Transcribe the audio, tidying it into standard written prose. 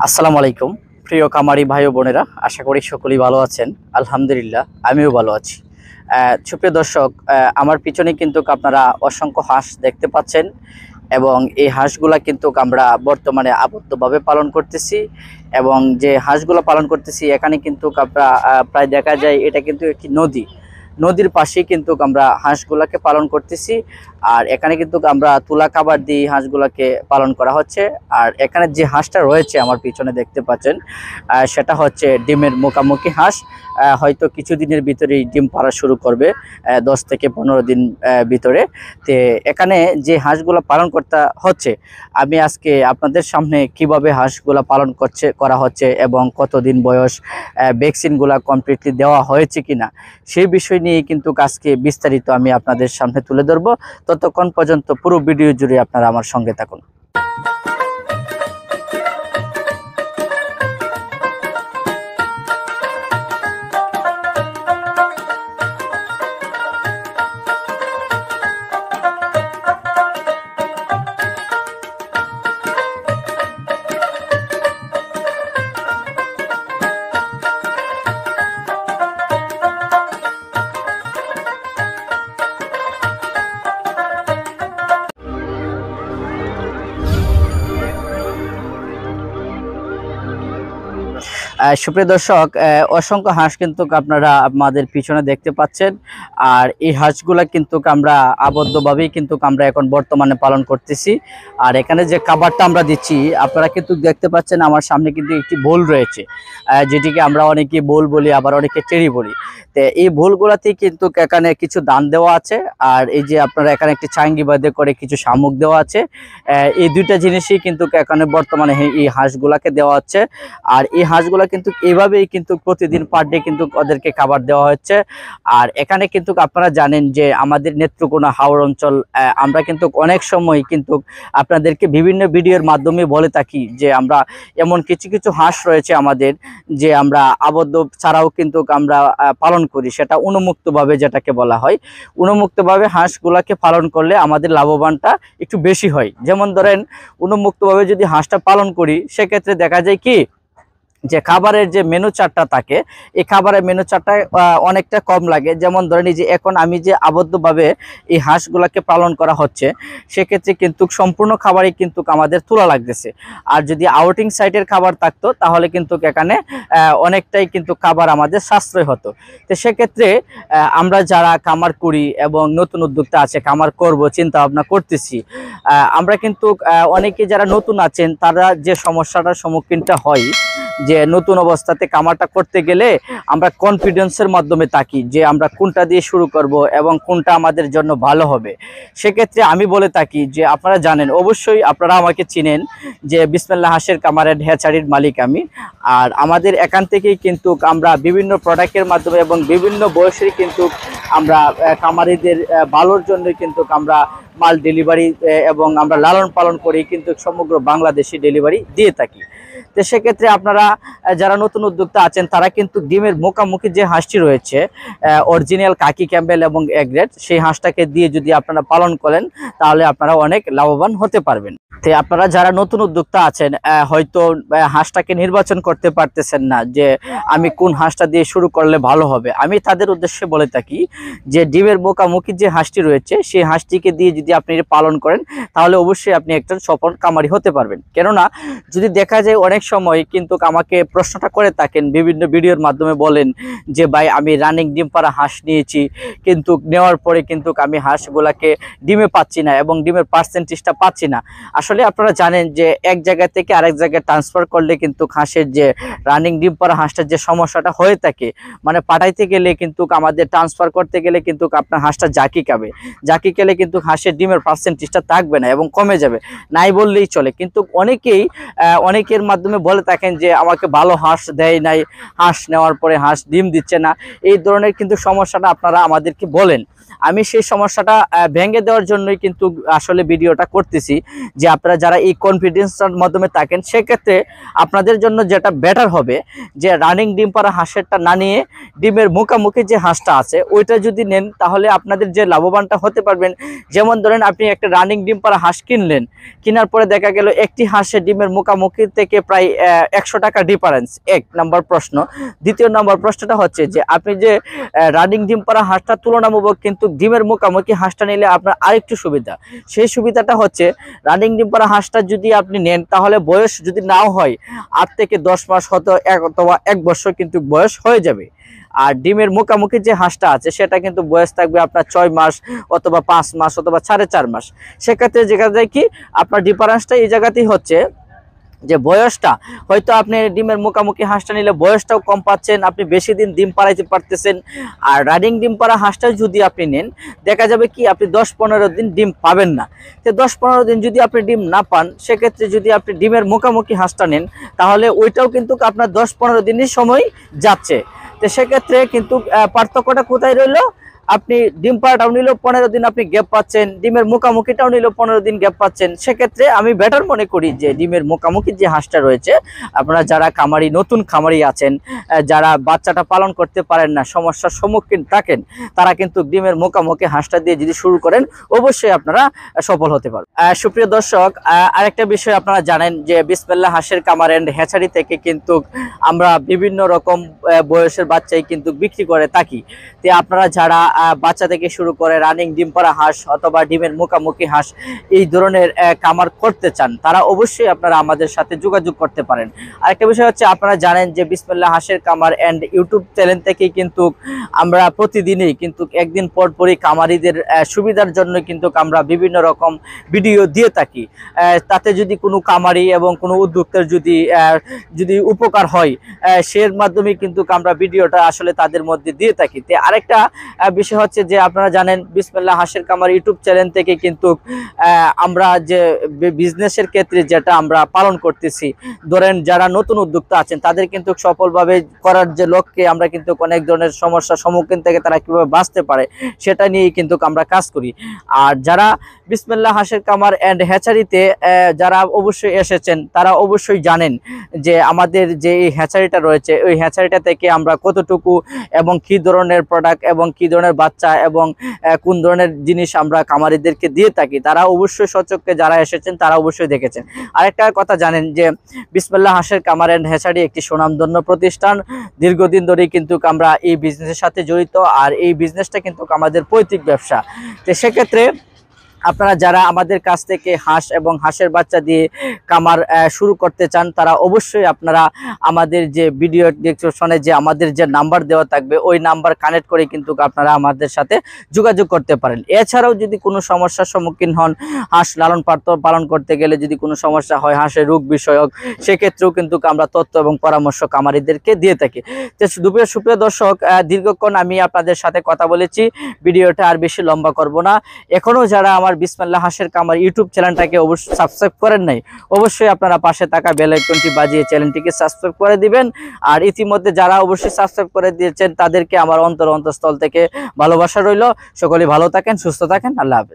আসসালামু আলাইকুম প্রিয় কামারি ভাই ও বোনেরা, আশা করি সকলেই ভালো আছেন। আলহামদুলিল্লাহ, আমিও ভালো আছি। সুপ্রিয় দর্শক, আমার পিছনে কিন্তু আপনারা অসংখ্য হাঁস দেখতে পাচ্ছেন এবং এই হাঁসগুলা কিন্তু আমরা বর্তমানে আবদ্ধভাবে পালন করতেছি। এবং যে হাঁসগুলো পালন করতেছি এখানে কিন্তু আমরা প্রায় দেখা যায় এটা কিন্তু একটি নদীর পাশেই কিন্তু আমরা হাঁসগুলাকে পালন করতেছি। আর এখানে কিন্তু আমরা তুলা খাবার দিয়ে হাঁসগুলাকে পালন করা হচ্ছে। আর এখানে যে হাঁসটা রয়েছে আমার পিছনে দেখতে পাচ্ছেন, সেটা হচ্ছে ডিমের মুখামুখি হাঁস। হয়তো কিছুদিনের ভিতরেই ডিম পাড়া শুরু করবে, 10 থেকে 15 দিন ভিতরে। তো এখানে যে হাঁসগুলো পালন করতে হচ্ছে, আমি আজকে আপনাদের সামনে কিভাবে হাঁসগুলা পালন করা হচ্ছে এবং কতদিন বয়স, ভ্যাকসিনগুলা কমপ্লিটলি দেওয়া হয়েছে কিনা, সেই বিষয় নিয়ে কিন্তু আজকে বিস্তারিত আমি আপনাদের সামনে তুলে ধরবো। ততক্ষণ পর্যন্ত পুরো ভিডিও জুড়ে আপনারা আমার সঙ্গে থাকুন। সুপ্রিয় দর্শক, অসংখ্য হাঁস কিন্তু আপনারা আমাদের পিছনে দেখতে পাচ্ছেন। আর এই হাঁসগুলা কিন্তু আমরা আবদ্ধভাবেই কিন্তু আমরা এখন বর্তমানে পালন করতেছি। আর এখানে যে খাবারটা আমরা দিচ্ছি আপনারা কিন্তু দেখতে পাচ্ছেন, আমার সামনে কিন্তু একটি বোল রয়েছে, যেটিকে আমরা অনেকে বোল বলি, আবার অনেকে টেরি বলি। তো এই বোলগুলাতেই কিন্তু এখানে কিছু দান দেওয়া আছে। আর এই যে আপনারা এখানে একটি চাঙ্গি বাদে করে কিছু শামুক দেওয়া আছে। এই দুইটা জিনিসই কিন্তু এখানে বর্তমানে এই হাঁসগুলাকে দেওয়া হচ্ছে। আর এই হাঁসগুলা কিন্তু এইভাবেই কিন্তু প্রতিদিন পার ডে কিন্তু ওদেরকে খাবার দেওয়া হচ্ছে। আর এখানে কিন্তু আপনারা জানেন যে আমাদের নেত্রকোনা হাওড় অঞ্চল, আমরা কিন্তু অনেক সময় কিন্তু আপনাদেরকে বিভিন্ন ভিডিওর মাধ্যমে বলে থাকি যে আমরা এমন কিছু কিছু হাঁস রয়েছে আমাদের, যে আমরা আবদ্ধ ছাড়াও কিন্তু আমরা পালন করি, সেটা উন্মুক্তভাবে, যেটাকে বলা হয় উন্মুক্তভাবে। হাঁসগুলাকে পালন করলে আমাদের লাভবানটা একটু বেশি হয়। যেমন ধরেন, উন্মুক্তভাবে যদি হাঁসটা পালন করি, সেক্ষেত্রে দেখা যায় কি যে খাবারের যে মেনু চার্টটা থাকে, এই খাবারের মেনু চার্টটা অনেকটা কম লাগে। যেমন ধরেন, এই যে এখন আমি যে আবদ্ধভাবে এই হাঁসগুলাকে পালন করা হচ্ছে, সেক্ষেত্রে কিন্তু সম্পূর্ণ খাবারই কিন্তু আমাদের তোলা লাগতেছে। আর যদি আউটিং সাইটের খাবার থাকতো, তাহলে কিন্তু এখানে অনেকটাই কিন্তু খাবার আমাদের সাশ্রয় হতো। তো সেক্ষেত্রে আমরা যারা খামার করি এবং নতুন উদ্যোক্তা আছে, খামার করব চিন্তা ভাবনা করতেছি, আমরা কিন্তু অনেকে যারা নতুন আছেন, তারা যে সমস্যাটার সম্মুখীনটা হয়, যে নতুন অবস্থাতে খামারটা করতে গেলে আমরা কনফিডেন্সের মাধ্যমে থাকি যে আমরা কোনটা দিয়ে শুরু করব এবং কোনটা আমাদের জন্য ভালো হবে। সেক্ষেত্রে আমি বলে থাকি যে আপনারা জানেন, অবশ্যই আপনারা আমাকে চিনেন, যে বিসমিল্লাহ হাঁসের খামারের হ্যাচারির মালিক আমি। আর আমাদের এখান থেকেই কিন্তু আমরা বিভিন্ন প্রোডাক্টের মাধ্যমে এবং বিভিন্ন বয়সের কিন্তু আমরা খামারিদের ভালোর জন্য কিন্তু আমরা মাল ডেলিভারি এবং আমরা লালন পালন করি, কিন্তু সমগ্র বাংলাদেশে ডেলিভারি দিয়ে থাকি। তো সেক্ষেত্রে আপনারা যারা নতুন উদ্যোক্তা আছেন, তারা কিন্তু ডিমের মুখামুখি যে হাঁসটি রয়েছে, অরিজিনাল কাকি ক্যাম্বেল এবং এগ্রেড, সেই হাঁসটাকে দিয়ে যদি আপনারা পালন করেন, তাহলে আপনারা অনেক লাভবান হতে পারবেন। তো আপনারা যারা নতুন উদ্যোক্তা আছেন, হয়তো হাঁসটাকে নির্বাচন করতে পারতেছেন না যে আমি কোন হাঁসটা দিয়ে শুরু করলে ভালো হবে, আমি তাদের উদ্দেশ্যে বলে থাকি যে ডিমের মুখামুখি যে হাঁসটি রয়েছে, সেই হাঁসটিকে দিয়ে যদি আপনি পালন করেন, তাহলে অবশ্যই আপনি একজন সফল খামারি হতে পারবেন। কেননা যদি দেখা যায়, অনেক সময় কিন্তু আমাকে প্রশ্নটা করে থাকেন, বিভিন্ন ভিডিওর মাধ্যমে বলেন যে ভাই, আমি রানিং ডিম পাড়া হাঁস নিয়েছি, কিন্তু নেওয়ার পরে কিন্তু আমি হাঁসগুলাকে ডিমে পাচ্ছি না এবং ডিমের পার্সেন্টেজটা পাচ্ছি না। আসলে আপনারা জানেন যে এক জায়গা থেকে আরেক জায়গায় ট্রান্সফার করলে কিন্তু হাঁসের যে রানিং ডিম পাড়া হাঁসটার যে সমস্যাটা হয়ে থাকে, মানে পাঠাইতে গেলে কিন্তু আমাদের ট্রান্সফার করতে গেলে কিন্তু আপনার হাঁসটা জাকি খেলে কিন্তু হাঁসের ডিমের পার্সেন্টেজটা থাকবে না এবং কমে যাবে, নাই বললেই চলে। কিন্তু অনেকের মাধ্যমে বলে থাকেন যে আমাকে ভালো হাঁস দেয় নাই, হাঁস নেওয়ার পরে হাঁস ডিম দিচ্ছে না, এই ধরনের কিন্তু সমস্যাটা আপনারা আমাদেরকে বলেন। আমি সেই সমস্যাটা ভেঙে দেওয়ার জন্যই কিন্তু আসলে ভিডিওটা করতেছি, যে আপনারা যারা এই কনফিডেন্সের মাধ্যমে থাকেন, সেক্ষেত্রে আপনাদের জন্য যেটা বেটার হবে যে রানিং ডিম পাড়া হাঁসেরটা না নিয়ে ডিমের মুখামুখি যে হাঁসটা আছে ওইটা যদি নেন, তাহলে আপনাদের যে লাভবানটা হতে পারবেন। যেমন ধরেন আপনি একটা রানিং ডিম পাড়া হাঁস কিনলেন, কেনার পরে দেখা গেল একটি হাঁসের ডিমের মুখামুখি থেকে প্রায় 100 টাকা ডিফারেন্স, এক নম্বর প্রশ্ন। দ্বিতীয় নম্বর প্রশ্নটা হচ্ছে যে আপনি যে রানিং ডিম পাড়া হাঁসটা তুলনামূলক কিন্তু ডিমের মুখামুখি হাঁসটা নিলে আপনার আরেকটু সুবিধা। সেই সুবিধাটা হচ্ছে রানিং ডিম পাড়া হাঁসটা যদি আপনি নেন, তাহলে বয়স যদি নাও হয় 8 থেকে 10 মাস হয়তো অথবা 1 বছর কিন্তু বয়স হয়ে যাবে। আর ডিমের মুখামুখি যে হাঁসটা আছে সেটা কিন্তু বয়স থাকবে আপনার 6 মাস অথবা 5 মাস অথবা 4.5 মাস। সেক্ষেত্রে দেখা যায় কি আপনার ডিফারেন্সটা এই জায়গাতেই হচ্ছে যে বয়সটা হয়তো আপনি ডিমের মুখামুখি হাঁসটা নিলে বয়সটাও কম পাচ্ছেন, আপনি বেশি দিন ডিম পাড়াইতে পারতেছেন। আর রানিং ডিম পাড়া হাঁসটা যদি আপনি নেন, দেখা যাবে কি আপনি 10-15 দিন ডিম পাবেন না। তো 10-15 দিন যদি আপনি ডিম না পান, সেক্ষেত্রে যদি আপনি ডিমের মুখামুখি হাঁসটা নেন, তাহলে ওইটাও কিন্তু আপনার 10-15 দিনের সময় যাচ্ছে। তো সেক্ষেত্রে কিন্তু পার্থক্যটা কোথায় রইলো, আপনি ডিম পাড়াটাও নিলেও 15 দিন আপনি গ্যাপ পাচ্ছেন, ডিমের মুখামুখিটাও নিলেও 15 দিন গ্যাপ পাচ্ছেন। সেক্ষেত্রে আমি বেটার মনে করি যে ডিমের মুখামুখি যে হাঁসটা রয়েছে, আপনারা যারা খামারি নতুন খামারি আছেন, যারা বাচ্চাটা পালন করতে পারেন না, সমস্যার সম্মুখীন থাকেন, তারা কিন্তু ডিমের মুখামুখি হাঁসটা দিয়ে যদি শুরু করেন, অবশ্যই আপনারা সফল হতে পারবেন। সুপ্রিয় দর্শক, আরেকটা বিষয় আপনারা জানেন যে বিসমিল্লাহ হাঁসের কামার এন্ড হ্যাচারি থেকে কিন্তু আমরা বিভিন্ন রকম বয়সের বাচ্চাই কিন্তু বিক্রি করে থাকি। তো আপনারা যারা বাচ্চা থেকে শুরু করে রানিং ডিম পাড়া হাঁস অথবা ডিমের মুখামুখি হাঁস এই ধরনের খামার করতে চান, তারা অবশ্যই আপনারা আমাদের সাথে যোগাযোগ করতে পারেন। আরেকটা বিষয় হচ্ছে আপনারা জানেন যে বিসমিল্লাহ হাঁসের কামার এন্ড ইউটিউব চ্যানেল থেকে কিন্তু আমরা প্রতিদিনই কিন্তু একদিন পর পরই খামারিদের সুবিধার জন্য কিন্তু আমরা বিভিন্ন রকম ভিডিও দিয়ে থাকি। তাতে যদি কোনো খামারি এবং কোনো উদ্যোক্তার যদি উপকার হয়, সের মাধ্যমে কিন্তু আমরা ভিডিওটা আসলে তাদের মধ্যে দিয়ে থাকি। তো আরেকটা বিষয় হচ্ছে যে আপনারা জানেন বিসমিল্লাহ হাঁসের কামার ইউটিউব চ্যানেল থেকে কিন্তু আমরা যে বিজনেসের ক্ষেত্রে যেটা আমরা পালন করতেছি, ধরেন যারা নতুন উদ্যোক্তা আছেন তাদের কিন্তু সফলভাবে করার যে লক্ষ্যে আমরা কিন্তু অনেক ধরনের সমস্যার সম্মুখীন থেকে তারা কিভাবে বাঁচতে পারে সেটা নিয়ে কিন্তু আমরা কাজ করি। আর যারা বিসমিল্লাহ হাঁসের কামার এন্ড হ্যাচারিতে যারা অবশ্যই এসেছেন, তারা অবশ্যই জানেন যে আমাদের যে এই হ্যাচারিটা রয়েছে, ওই হ্যাচারিটা থেকে আমরা কতটুকু এবং কি ধরনের প্রোডাক্ট এবং কি ধরনের বাচ্চা এবং কোন ধরনের জিনিস আমরা খামারিদেরকে দিয়ে থাকি, তারা অবশ্যই সচক্ষে যারা এসেছেন তারা অবশ্যই দেখেছেন। আরেকটা কথা জানেন যে বিসমিল্লাহ হাঁসের কামার এন্ড হ্যাচারি একটি সুনামধন্য প্রতিষ্ঠান, দীর্ঘদিন ধরেই কিন্তু আমরা এই বিজনেসের সাথে জড়িত। আর এই বিজনেসটা কিন্তু আমাদের পৈতৃক ব্যবসা। তো সেক্ষেত্রে আপনারা যারা আমাদের কাছ থেকে হাঁস এবং হাঁসের বাচ্চা দিয়ে খামার শুরু করতে চান, তারা অবশ্যই আপনারা আমাদের যে ভিডিও ডেসক্রিপশনে যে আমাদের যে নাম্বার দেওয়া থাকবে ওই নাম্বার কানেক্ট করে কিন্তু আপনারা আমাদের সাথে যোগাযোগ করতে পারেন। এছাড়াও যদি কোনো সমস্যার সম্মুখীন হন, হাঁস লালন পালন করতে গেলে যদি কোনো সমস্যা হয় হাঁসের রোগ বিষয়ক, সেক্ষেত্রেও কিন্তু আমরা তথ্য এবং পরামর্শ খামারিদেরকে দিয়ে থাকি। তো সুপ্রিয় দর্শক, দীর্ঘক্ষণ আমি আপনাদের সাথে কথা বলেছি, ভিডিওটা আর বেশি লম্বা করব না। এখনও যারা আমার বিসমিল্লাহ হাঁসের কামার ইউটিউব চ্যানেলটাকে অবশ্যই সাবস্ক্রাইব করেন নাই, অবশ্যই আপনারা পাশে থাকা বেল আইকনটি বাজিয়ে চ্যানেলটিকে সাবস্ক্রাইব করে দিবেন। আর ইতিমধ্যে যারা অবশ্যই সাবস্ক্রাইব করে দিয়েছেন তাদেরকে আমার অন্তঃস্থল থেকে ভালোবাসা রইল। সকলে ভালো থাকেন, সুস্থ থাকেন, আল্লাহ হাফেজ।